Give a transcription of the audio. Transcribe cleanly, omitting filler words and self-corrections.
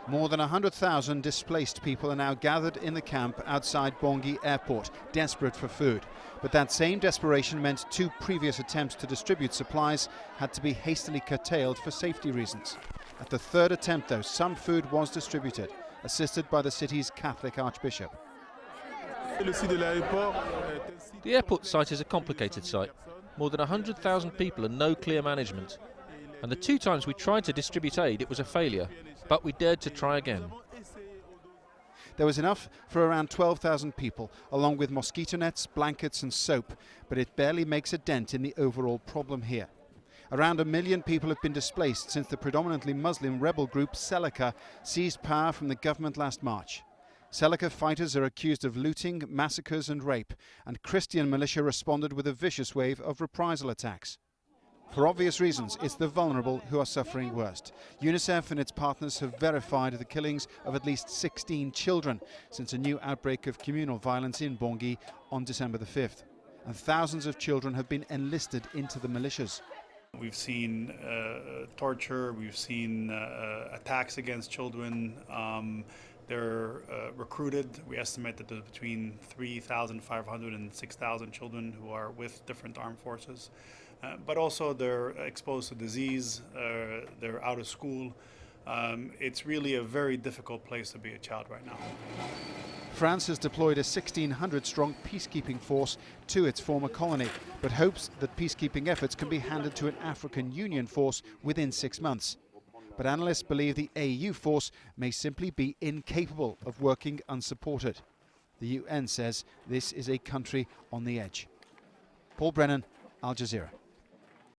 More than 100,000 displaced people are now gathered in the camp outside Bangui airport, desperate for food. But that same desperation meant 2 previous attempts to distribute supplies had to be hastily curtailed for safety reasons. At the 3rd attempt, though, some food was distributed, assisted by the city's Catholic Archbishop. The airport site is a complicated site. More than 100,000 people and no clear management. And the 2 times we tried to distribute aid, it was a failure. But we dared to try again. There was enough for around 12,000 people, along with mosquito nets, blankets and soap, but it barely makes a dent in the overall problem here. Around 1 million people have been displaced since the predominantly Muslim rebel group Seleka seized power from the government last March. Seleka fighters are accused of looting, massacres and rape, and Christian militia responded with a vicious wave of reprisal attacks. For obvious reasons, it's the vulnerable who are suffering worst. UNICEF and its partners have verified the killings of at least 16 children since a new outbreak of communal violence in Bangui on December the 5th. And thousands of children have been enlisted into the militias. We've seen torture, we've seen attacks against children. They're recruited. We estimate that there's between 3,500 and 6,000 children who are with different armed forces. But also they're exposed to disease, they're out of school. It's really a very difficult place to be a child right now. France has deployed a 1,600-strong peacekeeping force to its former colony, but hopes that peacekeeping efforts can be handed to an African Union force within 6 months. But analysts believe the AU force may simply be incapable of working unsupported. The UN says this is a country on the edge. Paul Brennan, Al Jazeera.